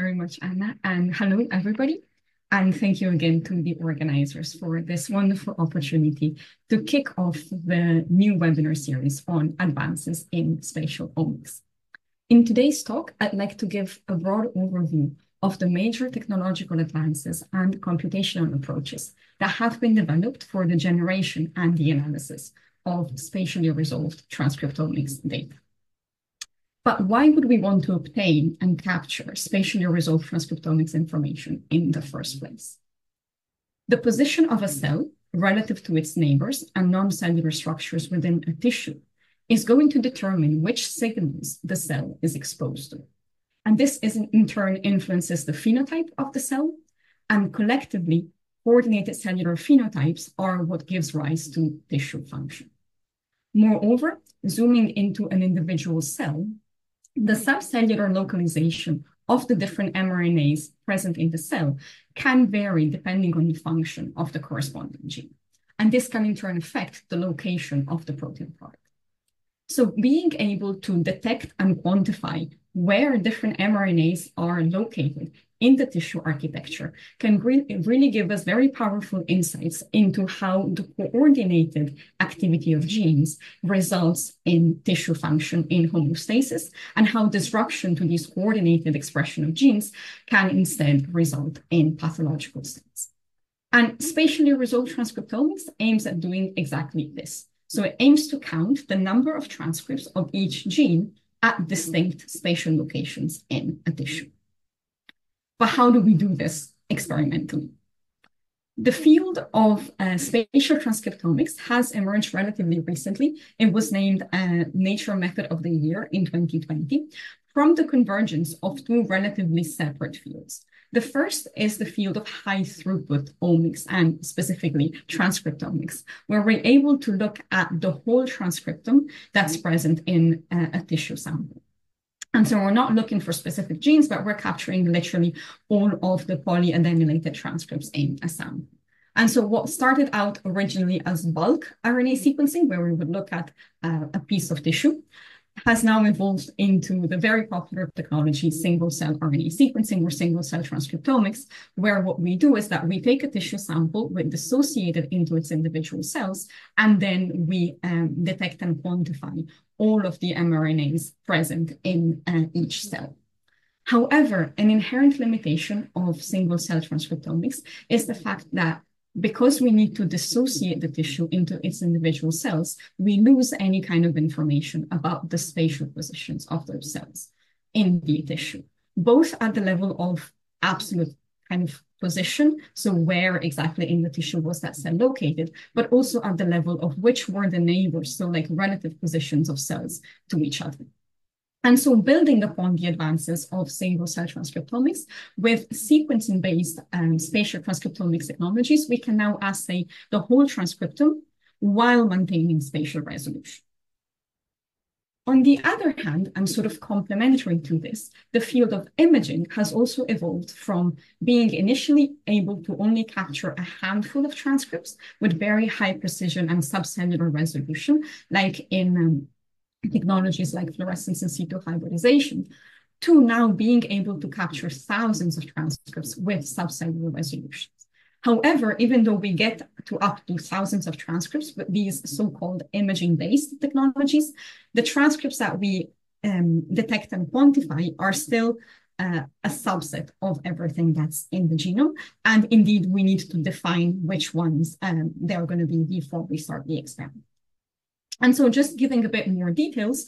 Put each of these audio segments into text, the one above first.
very much, Anna, and hello, everybody. And thank you again to the organizers for this wonderful opportunity to kick off the new webinar series on advances in spatial omics. In today's talk, I'd like to give a broad overview of the major technological advances and computational approaches that have been developed for the generation and the analysis of spatially resolved transcriptomics data. But why would we want to obtain and capture spatially resolved transcriptomics information in the first place? The position of a cell relative to its neighbors and non-cellular structures within a tissue is going to determine which signals the cell is exposed to. And this in turn influences the phenotype of the cell, and collectively, coordinated cellular phenotypes are what gives rise to tissue function. Moreover, zooming into an individual cell, the subcellular localization of the different mRNAs present in the cell can vary depending on the function of the corresponding gene. And this can in turn affect the location of the protein product. So being able to detect and quantify where different mRNAs are located in the tissue architecture can really give us very powerful insights into how the coordinated activity of genes results in tissue function in homeostasis, and how disruption to this coordinated expression of genes can instead result in pathological states. And spatially resolved transcriptomics aims at doing exactly this. So it aims to count the number of transcripts of each gene at distinct spatial locations in a tissue. But how do we do this experimentally? The field of spatial transcriptomics has emerged relatively recently. It was named Nature Method of the Year in 2020 from the convergence of two relatively separate fields. The first is the field of high-throughput omics, and specifically transcriptomics, where we're able to look at the whole transcriptome that's present in a tissue sample. And so we're not looking for specific genes, but we're capturing literally all of the polyadenylated transcripts in a sample. And so what started out originally as bulk RNA sequencing, where we would look at a piece of tissue, has now evolved into the very popular technology single-cell RNA sequencing or single-cell transcriptomics, where what we do is that we take a tissue sample with dissociated into its individual cells, and then we detect and quantify all of the mRNAs present in each cell. However, an inherent limitation of single-cell transcriptomics is the fact that because we need to dissociate the tissue into its individual cells, we lose any kind of information about the spatial positions of those cells in the tissue, both at the level of absolute kind of position, so where exactly in the tissue was that cell located, but also at the level of which were the neighbors, so like relative positions of cells to each other. And so building upon the advances of single-cell transcriptomics with sequencing-based spatial transcriptomics technologies, we can now assay the whole transcriptome while maintaining spatial resolution. On the other hand, and sort of complementary to this, the field of imaging has also evolved from being initially able to only capture a handful of transcripts with very high precision and subcellular resolution, like in technologies like fluorescence in situ hybridization, to now being able to capture thousands of transcripts with subcellular resolutions. However, even though we get to up to thousands of transcripts with these so-called imaging-based technologies, the transcripts that we detect and quantify are still a subset of everything that's in the genome. And indeed, we need to define which ones they're going to be before we start the experiment. And so just giving a bit more details,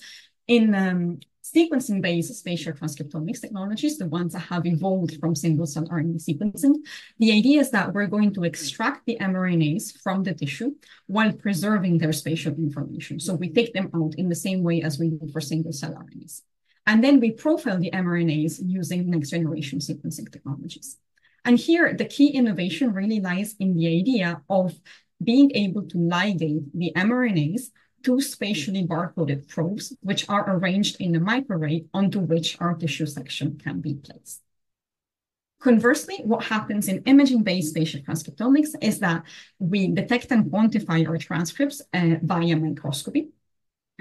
in sequencing-based spatial transcriptomics technologies, the ones that have evolved from single-cell RNA sequencing, the idea is that we're going to extract the mRNAs from the tissue while preserving their spatial information. So we take them out in the same way as we do for single-cell RNAs. And then we profile the mRNAs using next-generation sequencing technologies. And here, the key innovation really lies in the idea of being able to ligate the mRNAs to spatially barcoded probes, which are arranged in a microarray onto which our tissue section can be placed. Conversely, what happens in imaging-based spatial transcriptomics is that we detect and quantify our transcripts via microscopy,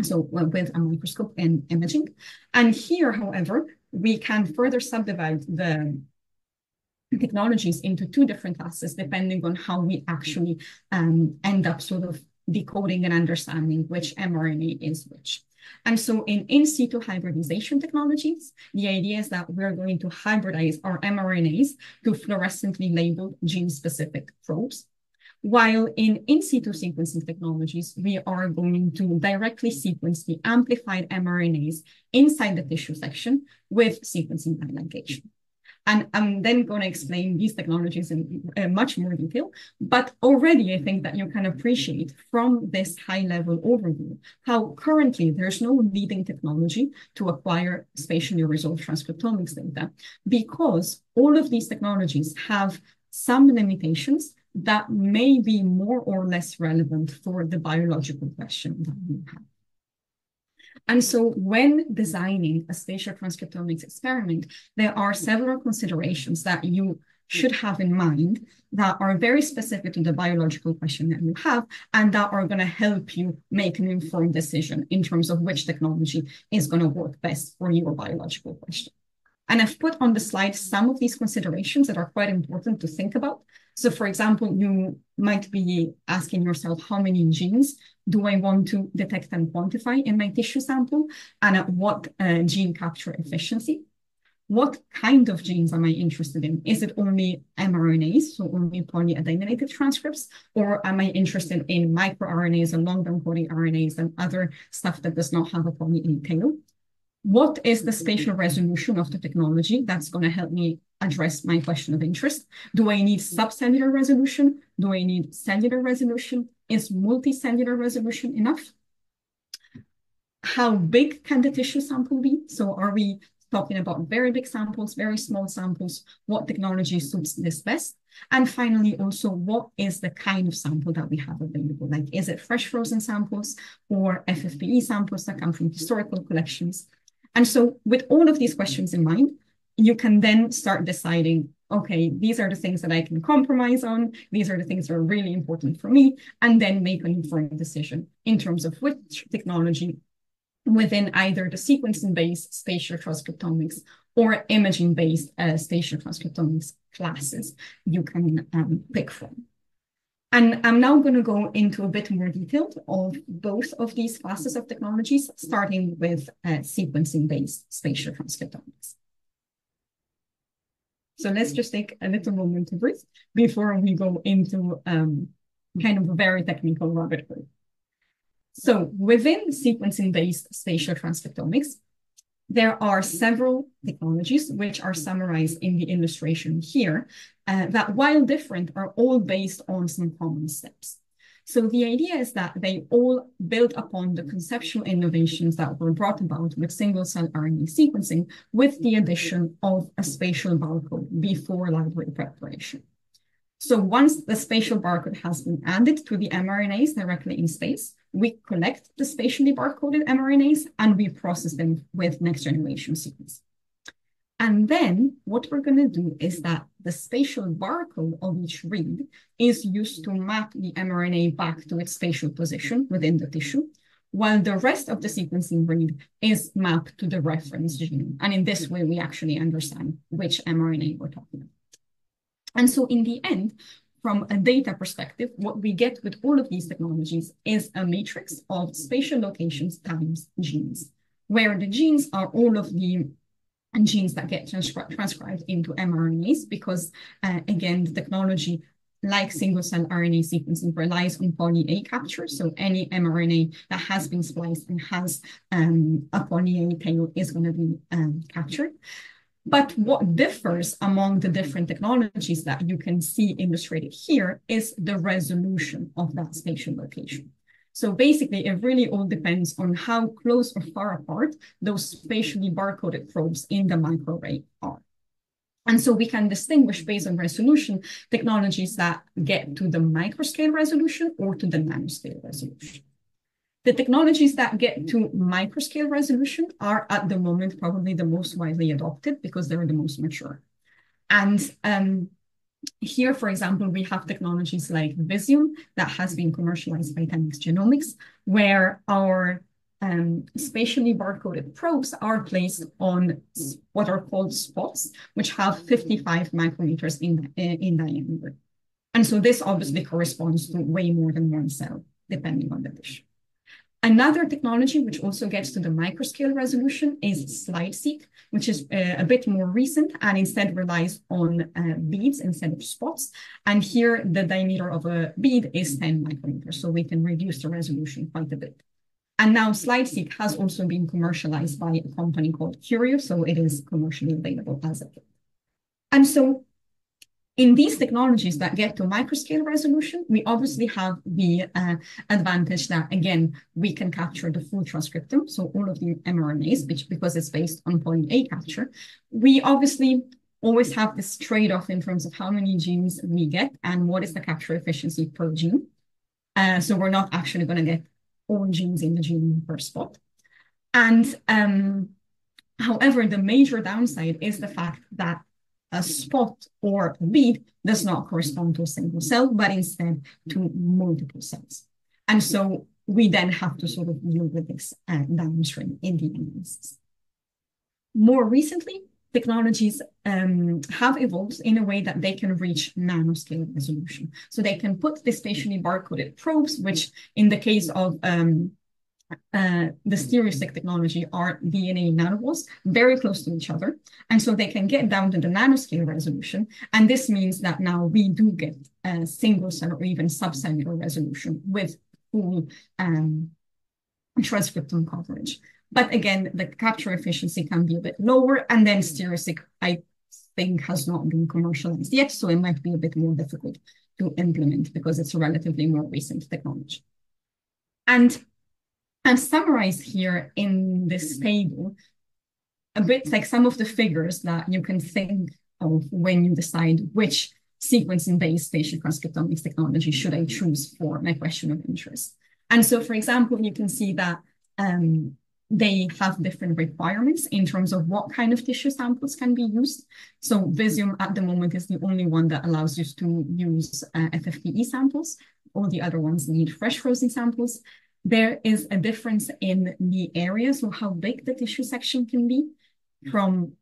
so with a microscope and imaging. And here, however, we can further subdivide the technologies into two different classes, depending on how we actually end up sort of decoding and understanding which mRNA is which. And so in situ hybridization technologies, the idea is that we're going to hybridize our mRNAs to fluorescently labeled gene-specific probes. While in situ sequencing technologies, we are going to directly sequence the amplified mRNAs inside the tissue section with sequencing by ligation. And I'm then going to explain these technologies in much more detail. But already, I think that you can appreciate from this high-level overview how currently there's no leading technology to acquire spatially resolved transcriptomics data, because all of these technologies have some limitations that may be more or less relevant for the biological question that we have. And so when designing a spatial transcriptomics experiment, there are several considerations that you should have in mind that are very specific to the biological question that you have, and that are going to help you make an informed decision in terms of which technology is going to work best for your biological question. And I've put on the slide some of these considerations that are quite important to think about. So for example, you might be asking yourself, how many genes do I want to detect and quantify in my tissue sample? And at what gene capture efficiency? What kind of genes am I interested in? Is it only mRNAs, so only polyadenylated transcripts? Or am I interested in microRNAs and long non-coding RNAs and other stuff that does not have a poly A tail? What is the spatial resolution of the technology that's going to help me address my question of interest? Do I need subcellular resolution? Do I need cellular resolution? Is multicellular resolution enough? How big can the tissue sample be? So are we talking about very big samples, very small samples? What technology suits this best? And finally, also, what is the kind of sample that we have available? Like, is it fresh frozen samples or FFPE samples that come from historical collections? And so with all of these questions in mind, you can then start deciding, okay, these are the things that I can compromise on. These are the things that are really important for me, and then make an informed decision in terms of which technology within either the sequencing-based spatial transcriptomics or imaging-based spatial transcriptomics classes you can pick from. And I'm now going to go into a bit more detail of both of these classes of technologies, starting with sequencing-based spatial transcriptomics. So let's just take a little moment to breathe before we go into kind of a very technical rabbit hole. So within sequencing-based spatial transcriptomics, there are several technologies which are summarized in the illustration here that, while different, are all based on some common steps. So the idea is that they all build upon the conceptual innovations that were brought about with single-cell RNA sequencing, with the addition of a spatial barcode before library preparation. So once the spatial barcode has been added to the mRNAs directly in space, we collect the spatially barcoded mRNAs and we process them with next generation sequencing. And then what we're going to do is that the spatial barcode of each read is used to map the mRNA back to its spatial position within the tissue, while the rest of the sequencing read is mapped to the reference gene. And in this way, we actually understand which mRNA we're talking about. And so in the end, from a data perspective, what we get with all of these technologies is a matrix of spatial locations times genes, where the genes are all of the genes that get transcribed into mRNAs, because again, the technology, like single-cell RNA sequencing, relies on poly A capture. So any mRNA that has been spliced and has a poly A tail is going to be captured. But what differs among the different technologies that you can see illustrated here is the resolution of that spatial location. So basically, it really all depends on how close or far apart those spatially barcoded probes in the microarray are. And so we can distinguish based on resolution technologies that get to the microscale resolution or to the nanoscale resolution. The technologies that get to microscale resolution are at the moment probably the most widely adopted because they're the most mature. And here, for example, we have technologies like Visium that has been commercialized by 10x Genomics, where our spatially barcoded probes are placed on what are called spots, which have 55 micrometers in diameter. And so this obviously corresponds to way more than one cell, depending on the dish. Another technology which also gets to the microscale resolution is slide-seq, which is a bit more recent and instead relies on beads instead of spots. And here the diameter of a bead is 10 micrometers, so we can reduce the resolution quite a bit. And now slide-seq has also been commercialized by a company called Curio, so it is commercially available as a kit. And so in these technologies that get to microscale resolution, we obviously have the advantage that, again, we can capture the full transcriptome, so all of the mRNAs, because it's based on poly-A capture. We obviously always have this trade-off in terms of how many genes we get and what is the capture efficiency per gene. So we're not actually going to get all genes in the genome per spot. And however, the major downside is the fact that a spot or a bead does not correspond to a single cell, but instead to multiple cells. And so we then have to sort of deal with this downstream in the analysis. More recently, technologies have evolved in a way that they can reach nanoscale resolution. So they can put the spatially barcoded probes, which in the case of the stereostic technology are DNA nanoballs, very close to each other. And so they can get down to the nanoscale resolution. And this means that now we do get a single cell or even subcellular resolution with full transcriptome coverage. But again, the capture efficiency can be a bit lower. And then stereostic, I think, has not been commercialized yet. So it might be a bit more difficult to implement because it's a relatively more recent technology. And I've summarized here in this table a bit like some of the figures that you can think of when you decide which sequencing-based spatial transcriptomics technology should I choose for my question of interest. And so, for example, you can see that they have different requirements in terms of what kind of tissue samples can be used. So Visium at the moment is the only one that allows you to use FFPE samples. All the other ones need fresh frozen samples. There is a difference in the area, so how big the tissue section can be, from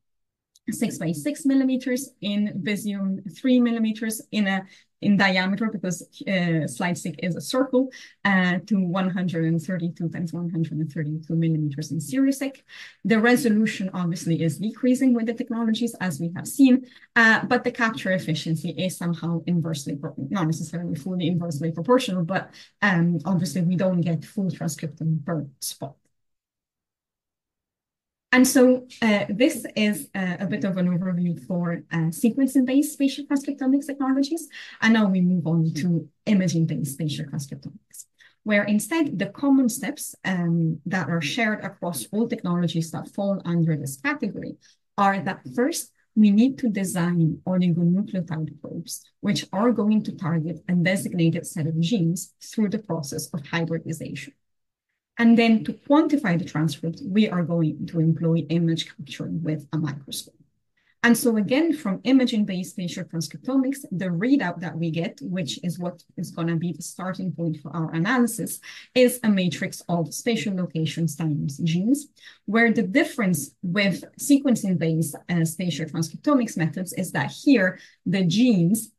6 by 6 millimeters in Visium, 3 millimeters in diameter, because slide-seq is a circle, to 132 times 132 millimeters in stereosec. The resolution obviously is decreasing with the technologies, as we have seen, but the capture efficiency is somehow inversely, not necessarily fully inversely proportional, but obviously we don't get full transcriptome per spot. And so this is a bit of an overview for sequencing-based spatial transcriptomics technologies. And now we move on to imaging-based spatial transcriptomics, where instead the common steps that are shared across all technologies that fall under this category are that first, we need to design oligonucleotide probes, which are going to target a designated set of genes through the process of hybridization. And then to quantify the transcript, we are going to employ image capturing with a microscope. And so again, from imaging-based spatial transcriptomics, the readout that we get, which is what is going to be the starting point for our analysis, is a matrix of spatial locations times genes, where the difference with sequencing-based spatial transcriptomics methods is that here, the genes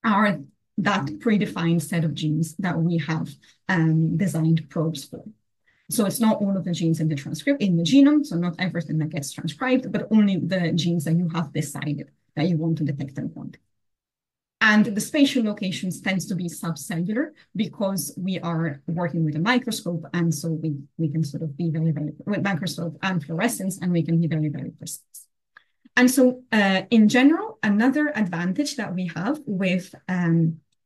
are that predefined set of genes that we have designed probes for. So it's not all of the genes in the transcript, in the genome, so not everything that gets transcribed, but only the genes that you have decided that you want to detect and quantify. And the spatial locations tends to be subcellular because we are working with a microscope, and so we can sort of be very, with microscope and fluorescence, and we can be very, very precise. And so in general, another advantage that we have with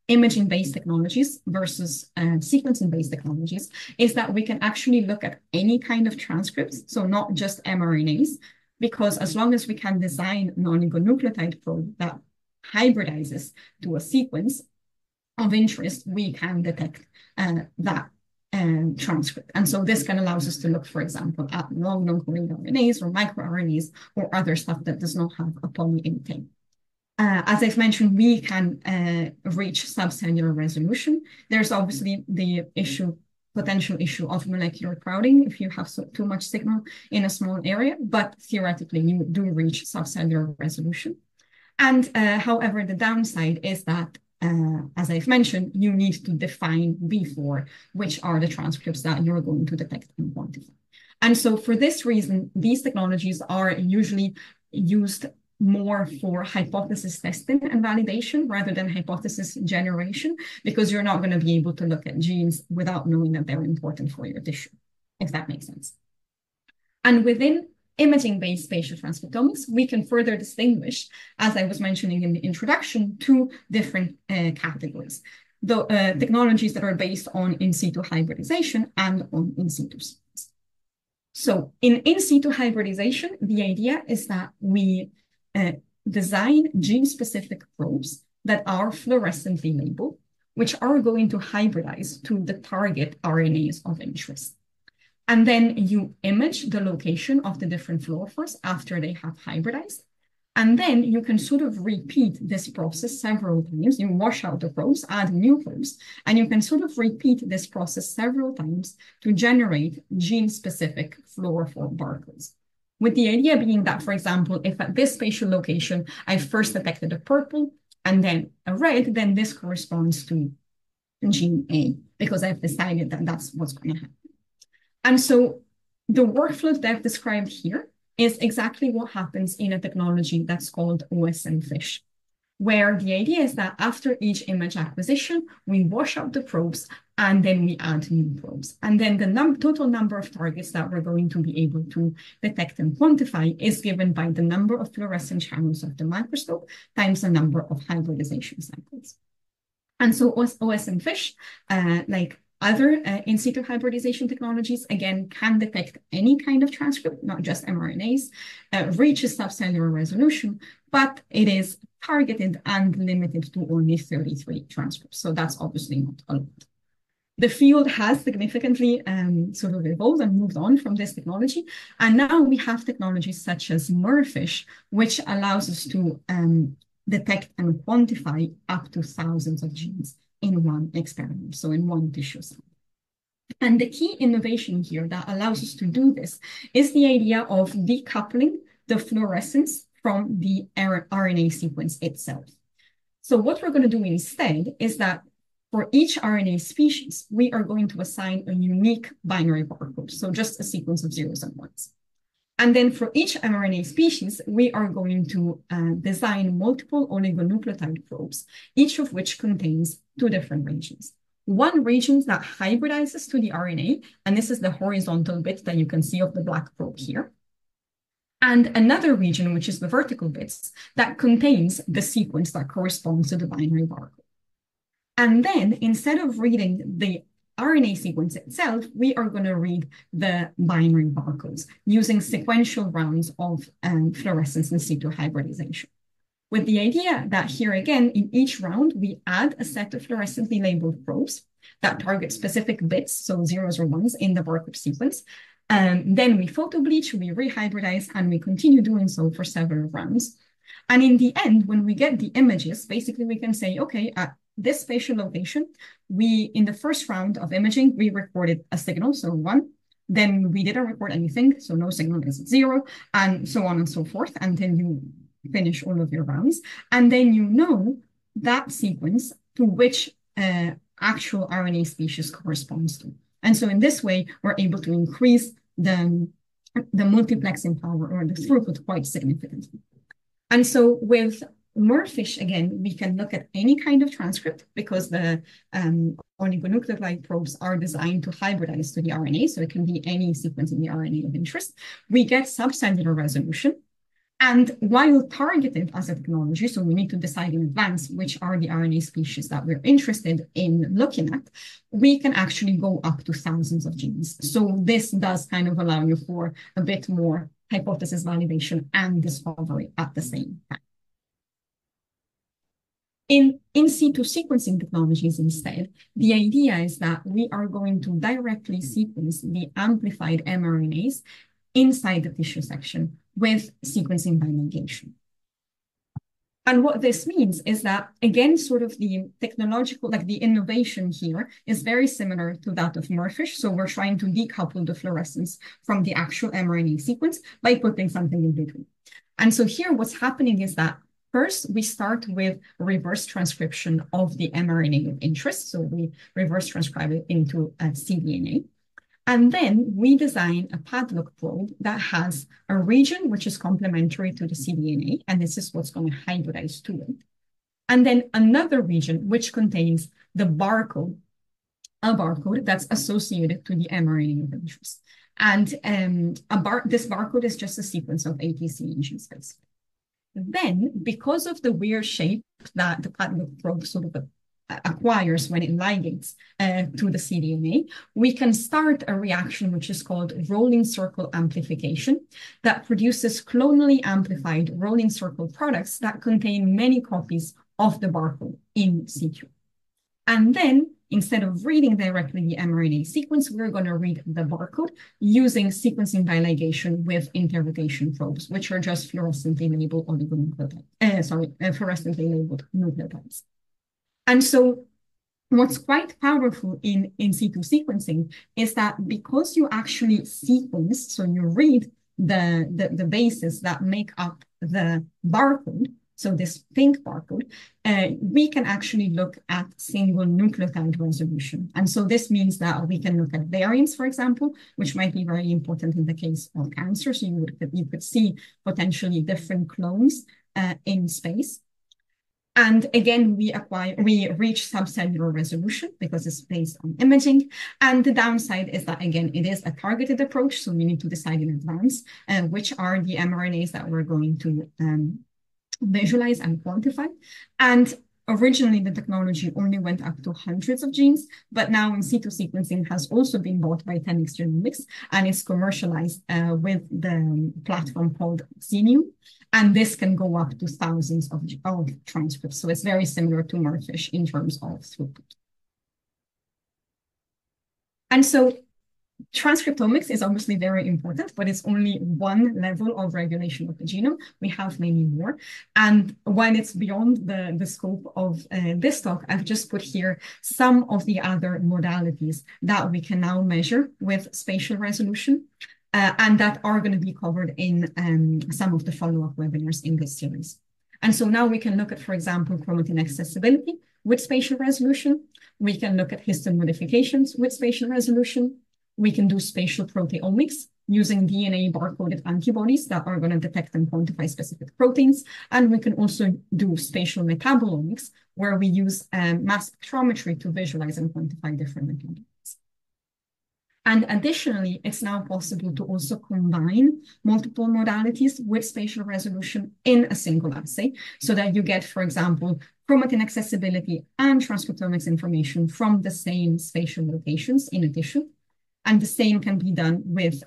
imaging-based technologies versus sequencing-based technologies is that we can actually look at any kind of transcripts, so not just mRNAs, because as long as we can design an oligonucleotide probe that hybridizes to a sequence of interest, we can detect that transcript. And so this can allow us to look, for example, at long non-coding RNAs or microRNAs or other stuff that does not have a poly-A tail. As I've mentioned, we can reach subcellular resolution. There's obviously the issue potential issue of molecular crowding if you have too much signal in a small area, but theoretically you do reach subcellular resolution. And however, the downside is that, as I've mentioned, you need to define before which are the transcripts that you're going to detect and quantify. And so for this reason, these technologies are usually used more for hypothesis testing and validation rather than hypothesis generation, because you're not going to be able to look at genes without knowing that they're important for your tissue, if that makes sense. And within imaging-based spatial transcriptomics, we can further distinguish, as I was mentioning in the introduction, two different categories. The technologies that are based on in situ hybridization and on in situ sequencing. So in situ hybridization, the idea is that we design gene-specific probes that are fluorescently labeled, which are going to hybridize to the target RNAs of interest. And then you image the location of the different fluorophores after they have hybridized. And then you can sort of repeat this process several times. You wash out the probes, add new probes, and you can sort of repeat this process several times to generate gene-specific fluorophore barcodes. With the idea being that, for example, if at this spatial location, I first detected a purple and then a red, then this corresponds to gene A, because I've decided that that's what's going to happen. And so the workflow that I've described here is exactly what happens in a technology that's called OSM-FISH, where the idea is that after each image acquisition, we wash out the probes and then we add new probes. And then the total number of targets that we're going to be able to detect and quantify is given by the number of fluorescent channels of the microscope times the number of hybridization cycles. And so OSM-FISH, like other in situ hybridization technologies, again, can detect any kind of transcript, not just mRNAs, reaches subcellular resolution, but it is targeted and limited to only 33 transcripts. So that's obviously not a lot. The field has significantly sort of evolved and moved on from this technology. And now we have technologies such as MERFISH, which allows us to detect and quantify up to thousands of genes in one experiment, so in one tissue sample. And the key innovation here that allows us to do this is the idea of decoupling the fluorescence from the RNA sequence itself. So what we're going to do instead is that for each RNA species, we are going to assign a unique binary barcode, so just a sequence of zeros and ones. And then for each mRNA species, we are going to design multiple oligonucleotide probes, each of which contains two different regions. One region that hybridizes to the RNA, and this is the horizontal bit that you can see of the black probe here. And another region, which is the vertical bits, that contains the sequence that corresponds to the binary barcode. And then instead of reading the RNA sequence itself, we are going to read the binary barcodes using sequential rounds of fluorescence in situ hybridization. With the idea that here again, in each round, we add a set of fluorescently labeled probes that target specific bits, so zeros or ones in the barcode sequence. Then we photobleach, we rehybridize, and we continue doing so for several rounds. And in the end, when we get the images, basically we can say, okay, at this spatial location, in the first round of imaging, we recorded a signal, so 1. Then we didn't record anything, so no signal is 0, and so on and so forth. And then you finish all of your rounds. And then you know that sequence to which actual RNA species corresponds to. And so in this way, we're able to increase the multiplexing power or the throughput quite significantly. And so with MERFISH, again, we can look at any kind of transcript because the oligonucleotide probes are designed to hybridize to the RNA, so it can be any sequence in the RNA of interest. We get subcellular resolution. And while targeted as a technology, so we need to decide in advance which are the RNA species that we're interested in looking at, we can actually go up to thousands of genes. So this does kind of allow you for a bit more hypothesis validation and discovery at the same time. In situ sequencing technologies instead, the idea is that we are going to directly sequence the amplified mRNAs inside the tissue section with sequencing by ligation. And what this means is that, again, sort of the technological, like the innovation here is very similar to that of Murfish. So we're trying to decouple the fluorescence from the actual mRNA sequence by putting something in between. And so here what's happening is that first, we start with reverse transcription of the mRNA of interest. So we reverse transcribe it into cDNA. And then we design a padlock probe that has a region which is complementary to the cDNA, and this is what's going to hybridize to it. And then another region which contains the barcode, a barcode that's associated to the mRNA of interest. And this barcode is just a sequence of ATC and G space. Then, because of the weird shape that the padlock probe sort of acquires when it ligates to the cDNA, we can start a reaction which is called rolling circle amplification that produces clonally amplified rolling circle products that contain many copies of the barcode in situ. And then, instead of reading directly the mRNA sequence, we're going to read the barcode using sequencing by ligation with interrogation probes, which are just fluorescently labeled oligonucleotides. Fluorescently labeled nucleotides. And so what's quite powerful in situ sequencing is that because you actually sequence, so you read the bases that make up the barcode, so this pink barcode, we can actually look at single nucleotide resolution. And so this means that we can look at variants, for example, which might be very important in the case of cancer. So you could see potentially different clones in space. And again, we reach subcellular resolution because it's based on imaging. And the downside is that, again, it is a targeted approach. So we need to decide in advance which are the mRNAs that we're going to visualize and quantify. And originally, the technology only went up to hundreds of genes, but now in situ sequencing has also been bought by 10x Genomics and is commercialized with the platform called Xenium. And this can go up to thousands of transcripts. So it's very similar to Murfish in terms of throughput. And so transcriptomics is obviously very important, but it's only one level of regulation of the genome. We have many more. And while it's beyond the scope of this talk, I've just put here some of the other modalities that we can now measure with spatial resolution. And that are going to be covered in some of the follow-up webinars in this series. And so now we can look at, for example, chromatin accessibility with spatial resolution. We can look at histone modifications with spatial resolution. We can do spatial proteomics using DNA barcoded antibodies that are going to detect and quantify specific proteins. And we can also do spatial metabolomics, where we use mass spectrometry to visualize and quantify different metabolites. And additionally, it's now possible to also combine multiple modalities with spatial resolution in a single assay so that you get, for example, chromatin accessibility and transcriptomics information from the same spatial locations in a tissue. And the same can be done with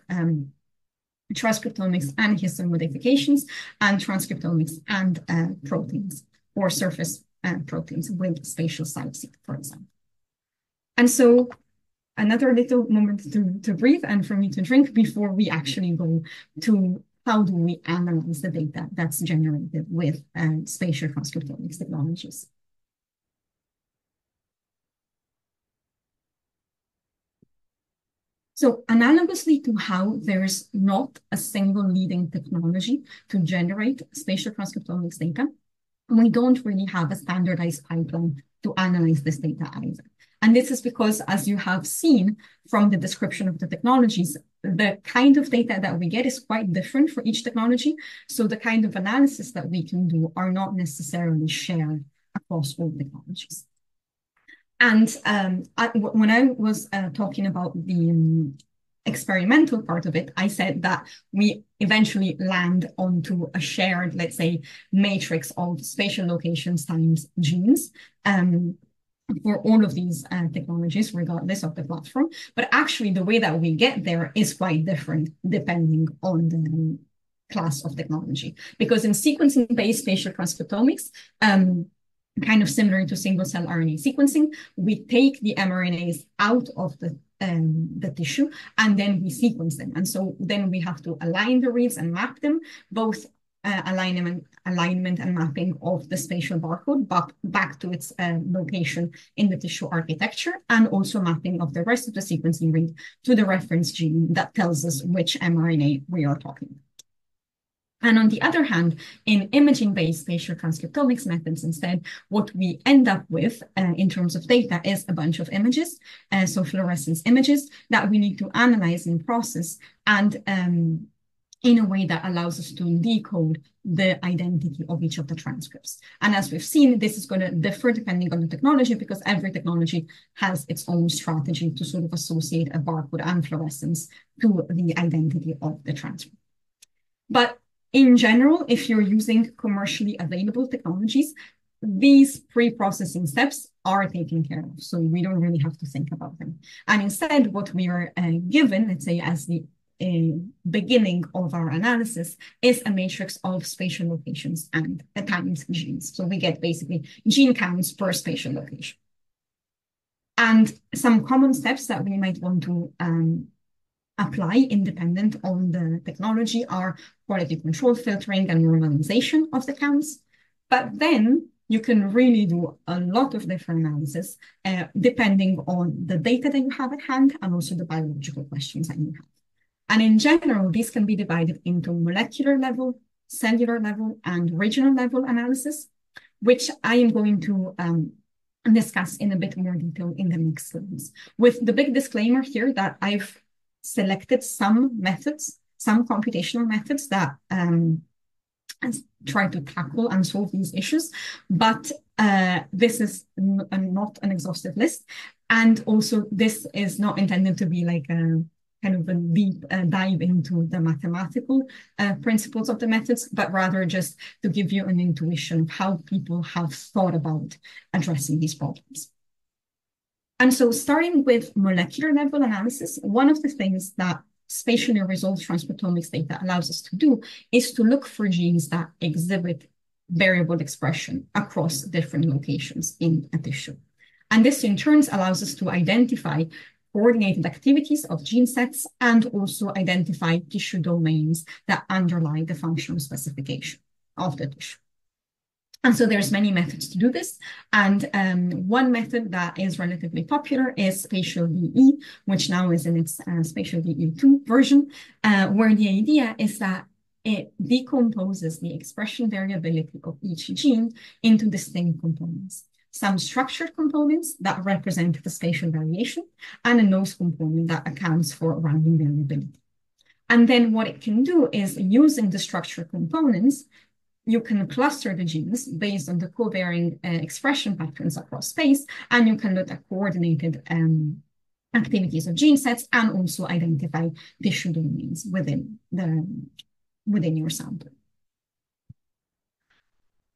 transcriptomics and histone modifications and transcriptomics and proteins or surface proteins with spatial silex, for example. And so another little moment to breathe and for me to drink before we actually go to how do we analyze the data that's generated with spatial transcriptomics technologies. So analogously to how there's not a single leading technology to generate spatial transcriptomics data, we don't really have a standardized pipeline to analyze this data either. And this is because, as you have seen from the description of the technologies, the kind of data that we get is quite different for each technology. So the kind of analysis that we can do are not necessarily shared across all technologies. And when I was talking about the experimental part of it, I said that we eventually land onto a shared, let's say, matrix of spatial locations times genes for all of these technologies, regardless of the platform. But actually, the way that we get there is quite different depending on the class of technology. Because in sequencing-based spatial transcriptomics, kind of similar to single-cell RNA sequencing, we take the mRNAs out of the tissue, and then we sequence them. And so then we have to align the reads and map them, both alignment and mapping of the spatial barcode back to its location in the tissue architecture, and also mapping of the rest of the sequencing read to the reference gene that tells us which mRNA we are talking about. And on the other hand, in imaging-based spatial transcriptomics methods instead, what we end up with in terms of data is a bunch of images, so fluorescence images that we need to analyze and process, and in a way that allows us to decode the identity of each of the transcripts. And as we've seen, this is going to differ depending on the technology, because every technology has its own strategy to sort of associate a barcode and fluorescence to the identity of the transcript. But in general, if you're using commercially available technologies, these pre-processing steps are taken care of. So we don't really have to think about them. And instead, what we are given, let's say, as the beginning of our analysis is a matrix of spatial locations and times genes. So we get basically gene counts per spatial location. And some common steps that we might want to apply independent on the technology are quality control filtering and normalization of the counts. But then you can really do a lot of different analysis depending on the data that you have at hand and also the biological questions that you have. And in general, these can be divided into molecular level, cellular level, and regional level analysis, which I am going to discuss in a bit more detail in the next slides. With the big disclaimer here that I've selected some methods, some computational methods that try to tackle and solve these issues, but this is not an exhaustive list. And also this is not intended to be like a kind of a deep dive into the mathematical principles of the methods, but rather just to give you an intuition of how people have thought about addressing these problems. And so starting with molecular level analysis, one of the things that spatially resolved transcriptomics data allows us to do is to look for genes that exhibit variable expression across different locations in a tissue. And this in turn allows us to identify coordinated activities of gene sets and also identify tissue domains that underlie the functional specification of the tissue. And so there's many methods to do this. And one method that is relatively popular is Spatial-VE, which now is in its Spatial-VE 2 version, where the idea is that it decomposes the expression variability of each gene into distinct components. Some structured components that represent the spatial variation, and a nose component that accounts for random variability. And then what it can do is, using the structured components, you can cluster the genes based on the covariant expression patterns across space, and you can look at coordinated activities of gene sets and also identify tissue domains within your sample.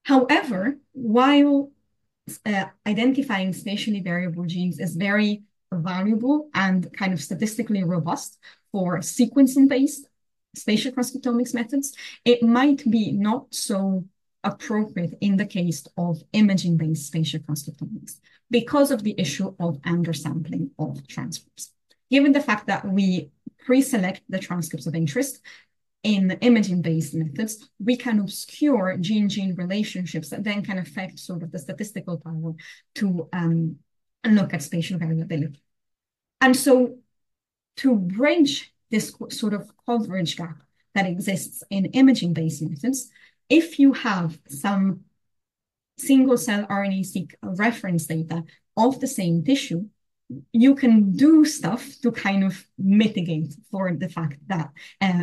However, while identifying spatially variable genes is very valuable and kind of statistically robust for sequencing-based spatial transcriptomics methods, it might be not so appropriate in the case of imaging-based spatial transcriptomics because of the issue of undersampling of transcripts. Given the fact that we pre-select the transcripts of interest in imaging-based methods, we can obscure gene-gene relationships that then can affect sort of the statistical power to look at spatial variability. And so to bridge this sort of coverage gap that exists in imaging-based methods, if you have some single-cell RNA-seq reference data of the same tissue, you can do stuff to kind of mitigate for the fact that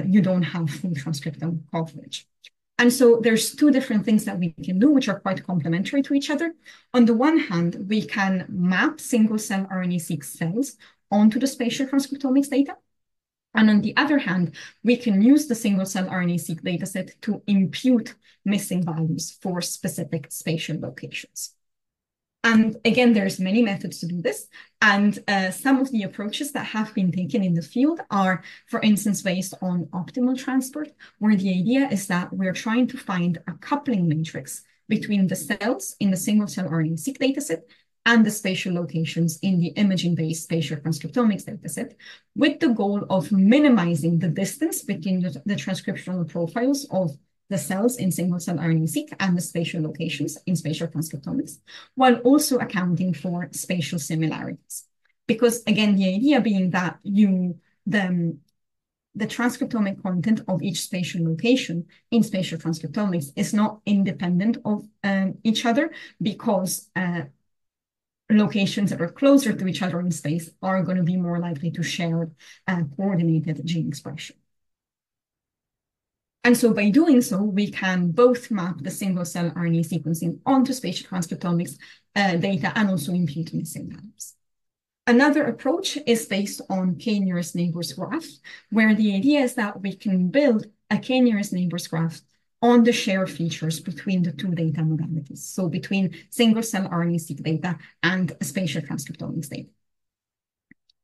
you don't have full transcriptome coverage. And so there's two different things that we can do, which are quite complementary to each other. On the one hand, we can map single-cell RNA-seq cells onto the spatial transcriptomics data. And on the other hand, we can use the single-cell RNA-seq dataset to impute missing values for specific spatial locations. And again, there's many methods to do this. And some of the approaches that have been taken in the field are, for instance, based on optimal transport, where the idea is that we're trying to find a coupling matrix between the cells in the single-cell RNA-seq dataset and the spatial locations in the imaging-based spatial transcriptomics dataset, with the goal of minimizing the distance between the transcriptional profiles of the cells in single-cell RNA-seq and the spatial locations in spatial transcriptomics, while also accounting for spatial similarities. Because again, the idea being that the transcriptomic content of each spatial location in spatial transcriptomics is not independent of each other, because locations that are closer to each other in space are going to be more likely to share coordinated gene expression. And so by doing so, we can both map the single-cell RNA sequencing onto spatial transcriptomics data and also impute missing values. Another approach is based on k-nearest neighbors graph, where the idea is that we can build a k-nearest neighbors graph on the shared features between the two data modalities, so between single-cell RNA-seq data and spatial transcriptomics data.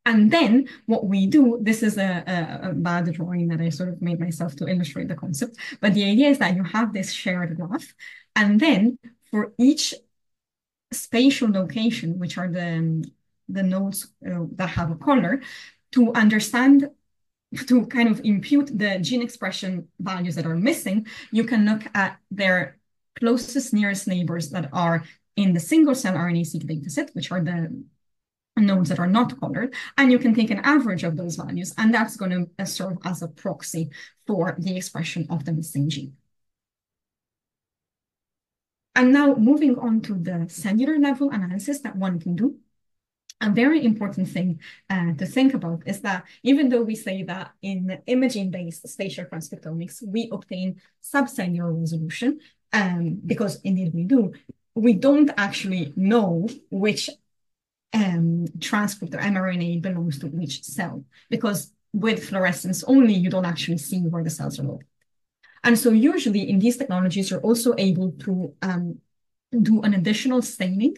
And then what we do, this is a bad drawing that I sort of made myself to illustrate the concept, but the idea is that you have this shared graph, and then for each spatial location, which are the nodes that have a color, to understand, to kind of impute the gene expression values that are missing, you can look at their closest nearest neighbors that are in the single-cell RNA-seq dataset, which are the nodes that are not colored, and you can take an average of those values, and that's going to serve as a proxy for the expression of the missing gene. And now moving on to the cellular level analysis that one can do. A very important thing to think about is that even though we say that in imaging-based spatial transcriptomics, we obtain subcellular resolution, because indeed we do, we don't actually know which transcript or mRNA belongs to which cell, because with fluorescence only, you don't actually see where the cells are located. And so usually in these technologies, you're also able to do an additional staining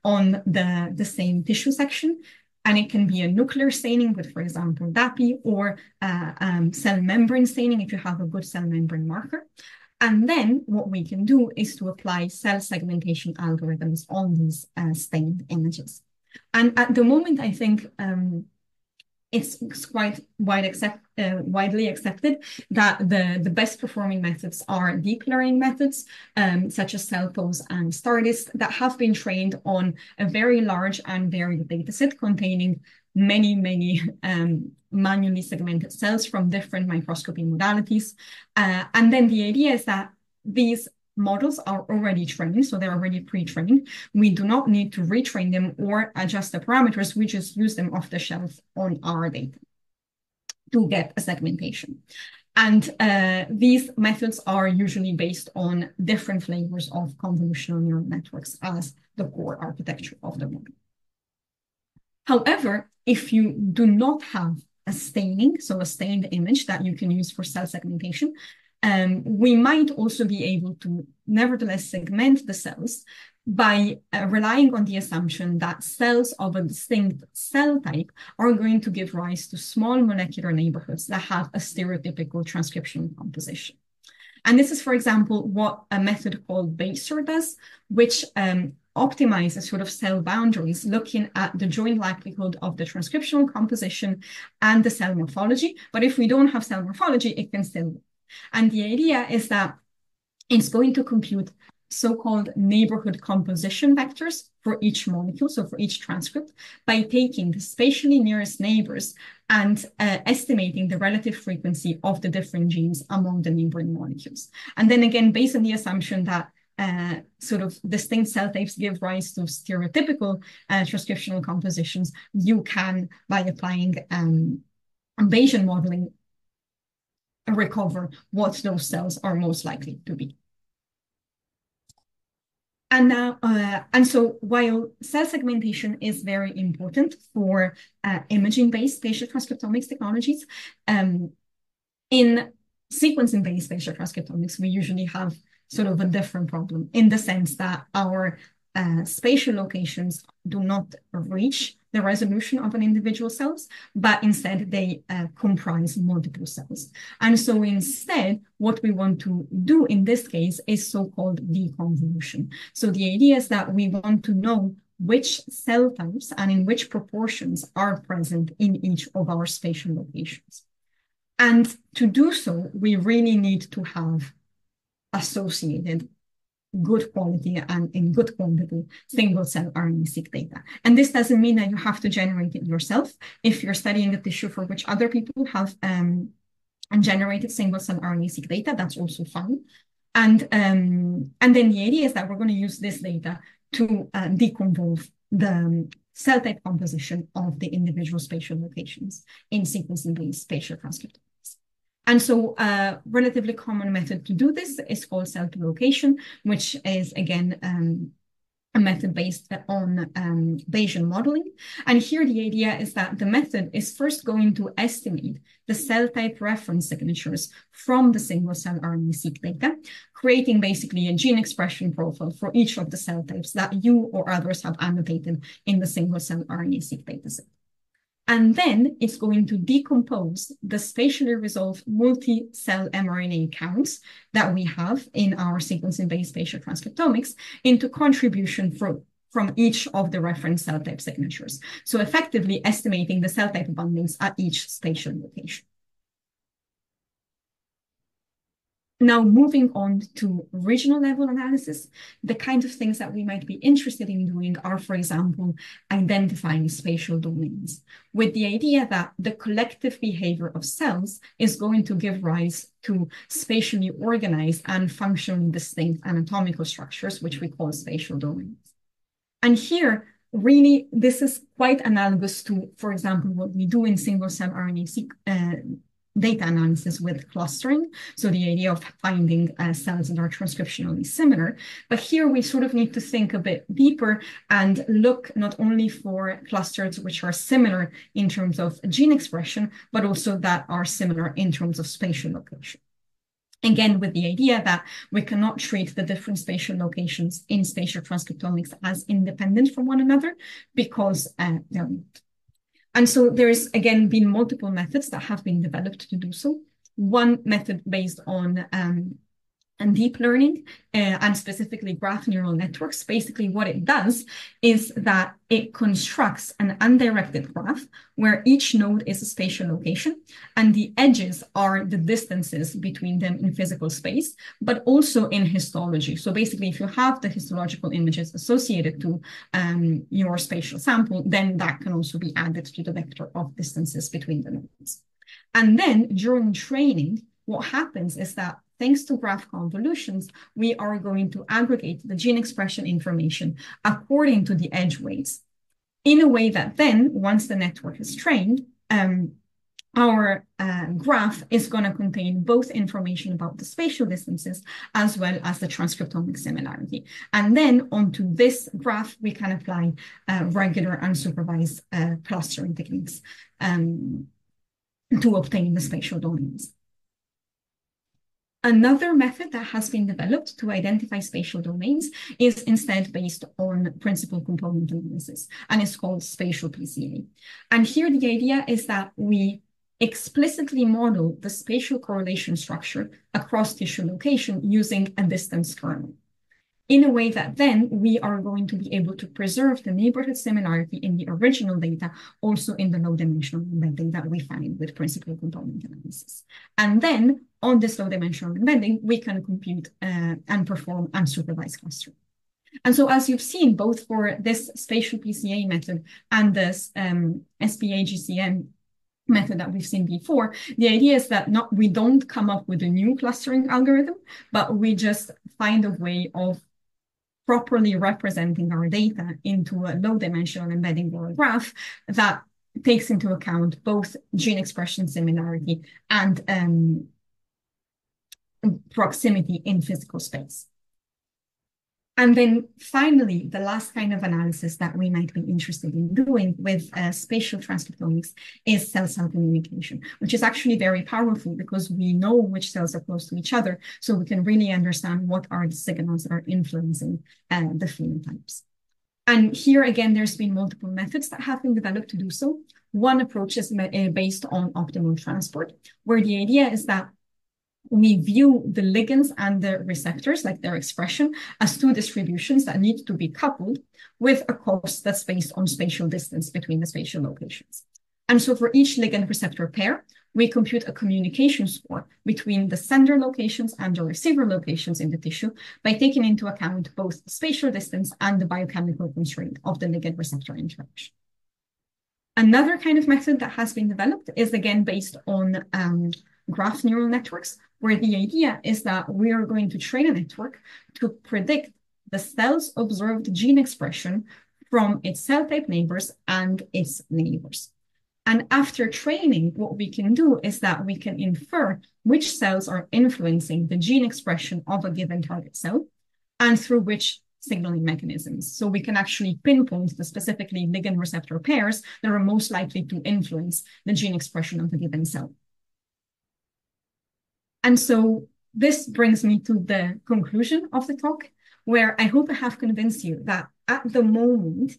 on the same tissue section. And it can be a nuclear staining with, for example, DAPI, or cell membrane staining if you have a good cell membrane marker. And then what we can do is to apply cell segmentation algorithms on these stained images. And at the moment, I think it's quite widely accepted that the best performing methods are deep learning methods, such as CellPose and StarDist, that have been trained on a very large and varied dataset containing many manually segmented cells from different microscopy modalities. And then the idea is that these models are already trained, so they're already pre-trained. We do not need to retrain them or adjust the parameters. We just use them off the shelf on our data to get a segmentation. And these methods are usually based on different flavors of convolutional neural networks as the core architecture of the model. However, if you do not have a staining, so a stained image that you can use for cell segmentation, we might also be able to nevertheless segment the cells by relying on the assumption that cells of a distinct cell type are going to give rise to small molecular neighborhoods that have a stereotypical transcriptional composition. And this is, for example, what a method called Baser does, which optimizes sort of cell boundaries, looking at the joint likelihood of the transcriptional composition and the cell morphology. But if we don't have cell morphology, it can still work. And the idea is that it's going to compute so-called neighborhood composition vectors for each molecule, so for each transcript, by taking the spatially nearest neighbors and estimating the relative frequency of the different genes among the neighboring molecules. And then again, based on the assumption that sort of distinct cell types give rise to stereotypical transcriptional compositions, you can, by applying Bayesian modeling, recover what those cells are most likely to be. And now, and so while cell segmentation is very important for imaging-based spatial transcriptomics technologies, in sequencing-based spatial transcriptomics, we usually have sort of a different problem in the sense that our spatial locations do not reach the resolution of an individual cells, but instead they comprise multiple cells. And so instead, what we want to do in this case is so-called deconvolution. So the idea is that we want to know which cell types and in which proportions are present in each of our spatial locations. And to do so, we really need to have associated good quality and in good quantity single-cell RNA-seq data. And this doesn't mean that you have to generate it yourself. If you're studying a tissue for which other people have generated single-cell RNA-seq data, that's also fine. And then the idea is that we're going to use this data to decompose the cell type composition of the individual spatial locations in sequencing-based spatial transcriptomics. And so a relatively common method to do this is called cell to location, which is, again, a method based on Bayesian modeling. And here the idea is that the method is first going to estimate the cell type reference signatures from the single-cell RNA-seq data, creating basically a gene expression profile for each of the cell types that you or others have annotated in the single-cell RNA-seq dataset. And then it's going to decompose the spatially resolved multi-cell mRNA counts that we have in our sequencing-based spatial transcriptomics into contribution from each of the reference cell type signatures. So effectively estimating the cell type abundance at each spatial location. Now, moving on to regional level analysis, the kind of things that we might be interested in doing are, for example, identifying spatial domains, with the idea that the collective behavior of cells is going to give rise to spatially organized and functionally distinct anatomical structures, which we call spatial domains. And here, really, this is quite analogous to, for example, what we do in single-cell RNA-seq data analysis with clustering. So the idea of finding cells that are transcriptionally similar. But here we sort of need to think a bit deeper and look not only for clusters which are similar in terms of gene expression, but also that are similar in terms of spatial location. Again, with the idea that we cannot treat the different spatial locations in spatial transcriptomics as independent from one another because they're not. And so there's, again, been multiple methods that have been developed to do so. One method based on deep learning and specifically graph neural networks. Basically, what it does is that it constructs an undirected graph where each node is a spatial location and the edges are the distances between them in physical space, but also in histology. So basically, if you have the histological images associated to your spatial sample, then that can also be added to the vector of distances between the nodes. And then during training, what happens is that thanks to graph convolutions, we are going to aggregate the gene expression information according to the edge weights in a way that then, once the network is trained, our graph is going to contain both information about the spatial distances as well as the transcriptomic similarity. And then onto this graph, we can apply regular unsupervised clustering techniques to obtain the spatial domains. Another method that has been developed to identify spatial domains is instead based on principal component analysis, and it's called spatial PCA. And here the idea is that we explicitly model the spatial correlation structure across tissue location using a distance kernel, in a way that then we are going to be able to preserve the neighborhood similarity in the original data, also in the low-dimensional embedding that we find with principal component analysis. And then on this low-dimensional embedding, we can compute and perform unsupervised clustering. And so as you've seen, both for this spatial PCA method and this SPA-GCM method that we've seen before, the idea is that we don't come up with a new clustering algorithm, but we just find a way of properly representing our data into a low-dimensional embedding or a graph that takes into account both gene expression similarity and proximity in physical space. And then finally, the last kind of analysis that we might be interested in doing with spatial transcriptomics is cell-cell communication, which is actually very powerful because we know which cells are close to each other, so we can really understand what are the signals that are influencing the phenotypes. And here again, there's been multiple methods that have been developed to do so. One approach is based on optimal transport, where the idea is that we view the ligands and the receptors, like their expression, as two distributions that need to be coupled with a cost that's based on spatial distance between the spatial locations. And so for each ligand receptor pair, we compute a communication score between the sender locations and the receiver locations in the tissue by taking into account both spatial distance and the biochemical constraint of the ligand receptor interaction. Another kind of method that has been developed is again based on graph neural networks, where the idea is that we are going to train a network to predict the cell's observed gene expression from its cell type neighbors and its neighbors. And after training, what we can do is that we can infer which cells are influencing the gene expression of a given target cell and through which signaling mechanisms. So we can actually pinpoint the specifically ligand receptor pairs that are most likely to influence the gene expression of a given cell. And so this brings me to the conclusion of the talk, where I hope I have convinced you that at the moment,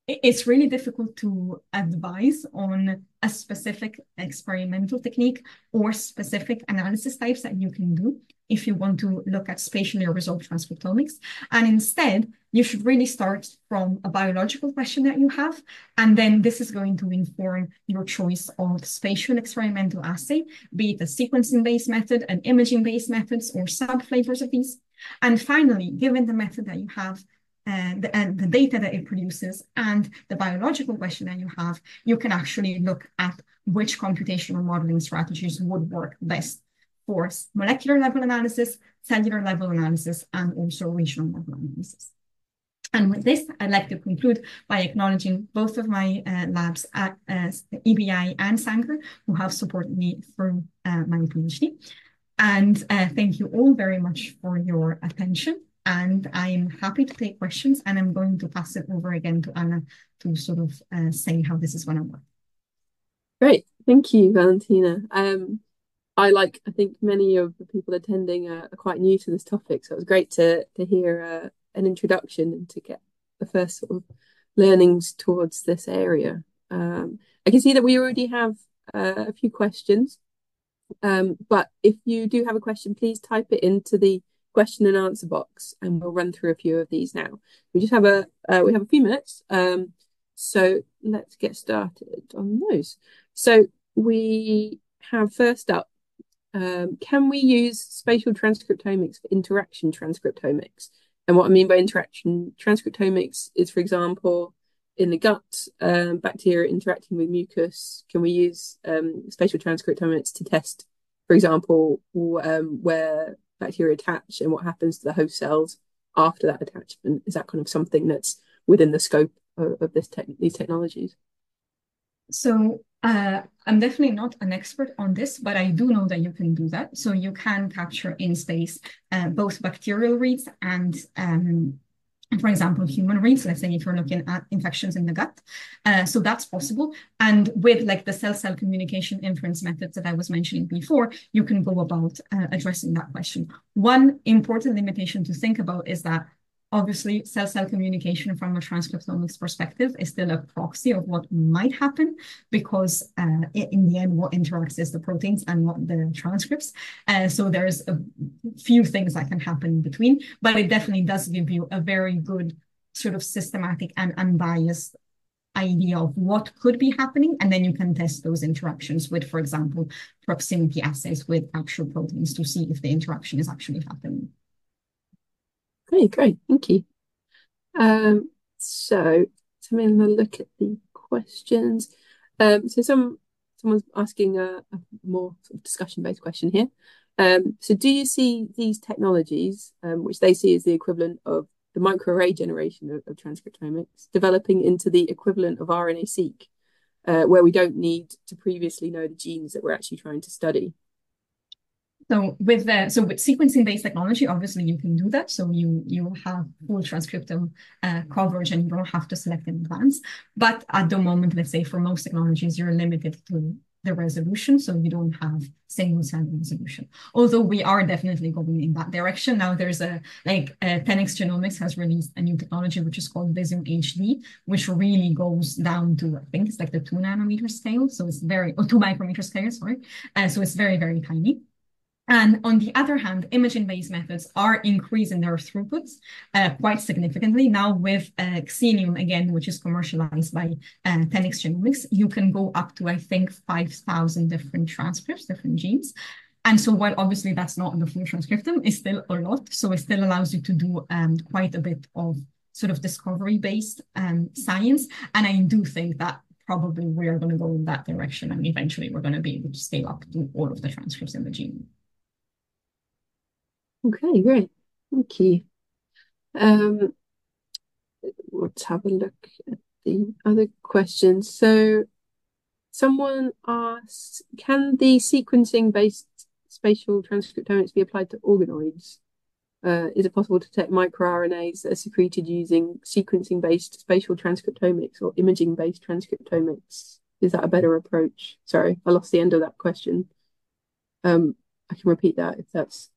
it's really difficult to advise on a specific experimental technique or specific analysis types that you can do if you want to look at spatially resolved transcriptomics. And instead, you should really start from a biological question that you have. And then this is going to inform your choice of spatial experimental assay, be it a sequencing-based method, an imaging-based methods, or sub-flavors of these. And finally, given the method that you have, and the data that it produces and the biological question that you have, you can actually look at which computational modeling strategies would work best for molecular level analysis, cellular level analysis, and also regional level analysis. And with this, I'd like to conclude by acknowledging both of my labs at EBI and Sanger, who have supported me through my PhD. And thank you all very much for your attention. And I'm happy to take questions, and I'm going to pass it over again to Anna to sort of say how this is going to work. Great, thank you, Valentina. I think many of the people attending are quite new to this topic, so it was great to hear an introduction and to get the first sort of learnings towards this area. I can see that we already have a few questions, but if you do have a question, please type it into the question and answer box, and we'll run through a few of these now. We just have we have a few minutes, so let's get started on those. So we have first up, can we use spatial transcriptomics for interaction transcriptomics? And what I mean by interaction transcriptomics is, for example, in the gut, bacteria interacting with mucus. Can we use spatial transcriptomics to test, for example, where bacteria attach and what happens to the host cells after that attachment? Is that kind of something that's within the scope of these technologies? So I'm definitely not an expert on this, but I do know that you can do that. So you can capture in space both bacterial reads and for example, human reads, let's say if you're looking at infections in the gut. So that's possible. And with like the cell-cell communication inference methods that I was mentioning before, you can go about addressing that question. One important limitation to think about is that obviously cell-cell communication from a transcriptomics perspective is still a proxy of what might happen, because in the end, what interacts is the proteins and not the transcripts. So there's a few things that can happen in between, but it definitely does give you a very good sort of systematic and unbiased idea of what could be happening. And then you can test those interactions with, for example, proximity assays with actual proteins to see if the interaction is actually happening. Great, thank you. So I'm going to look at the questions. So someone's asking a more sort of discussion-based question here. So do you see these technologies, which they see as the equivalent of the microarray generation of transcriptomics, developing into the equivalent of RNA-seq, where we don't need to previously know the genes that we're actually trying to study? So with sequencing-based technology, obviously you can do that. So you have full transcriptome coverage, and you don't have to select in advance. But at the moment, let's say for most technologies, you're limited to the resolution, so you don't have single-cell resolution. Although we are definitely going in that direction now. There's 10x Genomics has released a new technology which is called Visium HD, which really goes down to, I think it's like the 2 nanometer scale. So it's 2 micrometer scale, sorry. So it's very, very tiny. And on the other hand, imaging-based methods are increasing their throughputs quite significantly. Now with Xenium, again, which is commercialized by 10x Genomics, you can go up to, I think, 5,000 different transcripts, different genes. And so while obviously that's not the full transcriptome, it's still a lot. So it still allows you to do quite a bit of sort of discovery-based science. And I do think that probably we're going to go in that direction. And eventually we're going to be able to scale up to all of the transcripts in the genome. Okay, great. Thank you. Let's have a look at the other questions. So someone asked, can the sequencing-based spatial transcriptomics be applied to organoids? Is it possible to detect microRNAs that are secreted using sequencing-based spatial transcriptomics or imaging-based transcriptomics? Is that a better approach? Sorry, I lost the end of that question. I can repeat that if that's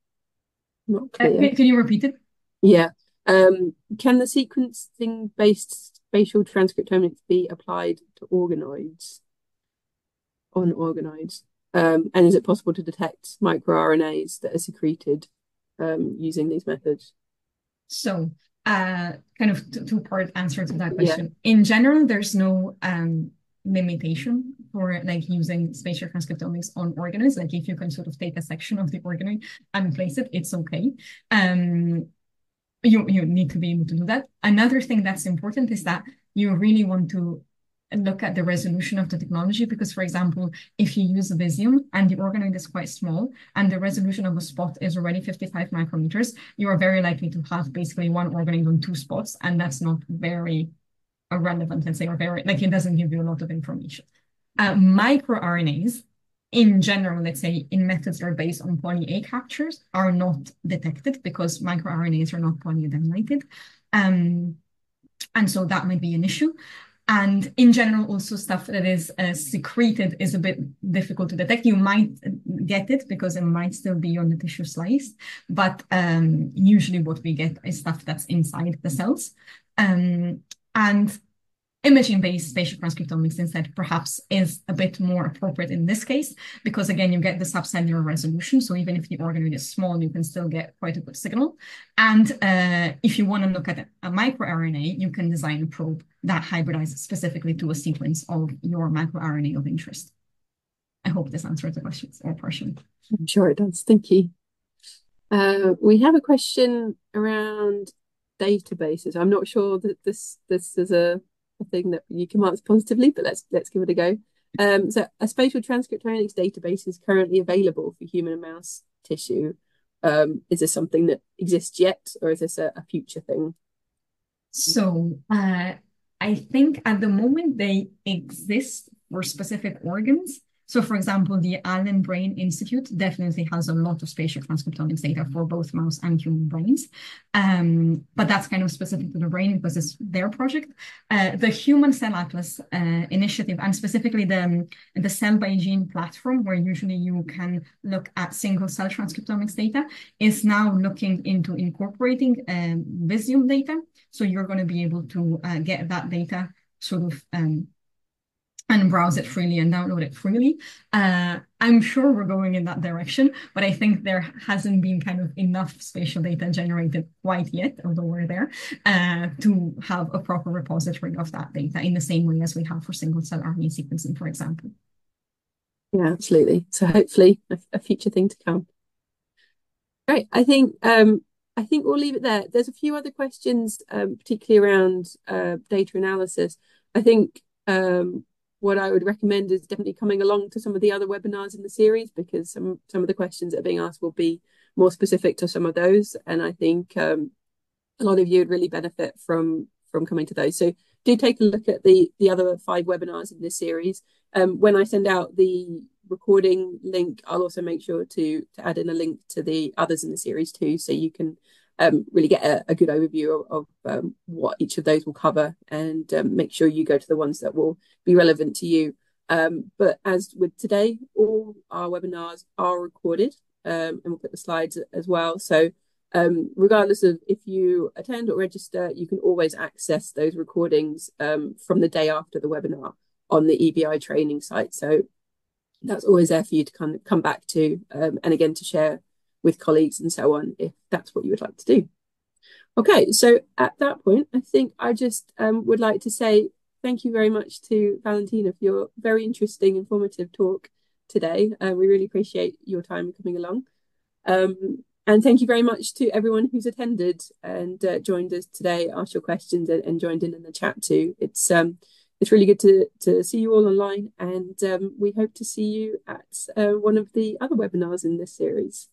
not clear. Can you repeat it? Yeah. Can the sequencing-based spatial transcriptomics be applied to organoids, on organoids? And is it possible to detect microRNAs that are secreted using these methods? So, kind of two-part answer to that question. Yeah. In general, there's no limitation for like using spatial transcriptomics on organoids. Like if you can sort of take a section of the organoid and place it, it's okay. You need to be able to do that. Another thing that's important is that you really want to look at the resolution of the technology, because, for example, if you use Visium and the organoid is quite small and the resolution of a spot is already 55 micrometers, you are very likely to have basically one organoid on two spots, and that's not very relevant, let's say, or very, like, it doesn't give you a lot of information. MicroRNAs, in general, let's say, in methods that are based on poly-A captures, are not detected because microRNAs are not polyadenylated. And so that might be an issue. And in general, also stuff that is secreted is a bit difficult to detect. You might get it because it might still be on the tissue slice, but usually what we get is stuff that's inside the cells. And imaging-based spatial transcriptomics instead perhaps is a bit more appropriate in this case, because again, you get the subcellular resolution. So even if the organoid is small, you can still get quite a good signal. And if you want to look at a microRNA, you can design a probe that hybridizes specifically to a sequence of your microRNA of interest. I hope this answers the questions, or partially. I'm sure it does. Thank you. We have a question around databases. I'm not sure that this is a thing that you can answer positively, but let's give it a go. So a spatial transcriptomics database is currently available for human and mouse tissue. Is this something that exists yet, or is this a future thing? So I think at the moment they exist for specific organs. So, for example, the Allen Brain Institute definitely has a lot of spatial transcriptomics data for both mouse and human brains. But that's kind of specific to the brain because it's their project. The Human Cell Atlas initiative, and specifically the Cell by Gene platform, where usually you can look at single cell transcriptomics data, is now looking into incorporating Visium data. So you're going to be able to get that data sort of and browse it freely and download it freely. I'm sure we're going in that direction, but I think there hasn't been kind of enough spatial data generated quite yet, although we're there, to have a proper repository of that data in the same way as we have for single-cell RNA sequencing, for example. Yeah, absolutely. So hopefully a future thing to come. Great. I think we'll leave it there. There's a few other questions, particularly around data analysis. I think what I would recommend is definitely coming along to some of the other webinars in the series, because some of the questions that are being asked will be more specific to some of those. And I think a lot of you would really benefit from coming to those. So do take a look at the other 5 webinars in this series. When I send out the recording link, I'll also make sure to add in a link to the others in the series too, so you can really get a good overview of what each of those will cover, and make sure you go to the ones that will be relevant to you. But as with today, all our webinars are recorded, and we'll put the slides as well. So regardless of if you attend or register, you can always access those recordings from the day after the webinar on the EBI training site. So that's always there for you to come back to, and again to share with colleagues and so on if that's what you would like to do. Okay, so at that point, I think I just would like to say thank you very much to Valentina for your very interesting, informative talk today. We really appreciate your time coming along. And thank you very much to everyone who's attended and joined us today, asked your questions and joined in the chat too. It's really good to see you all online, and we hope to see you at one of the other webinars in this series.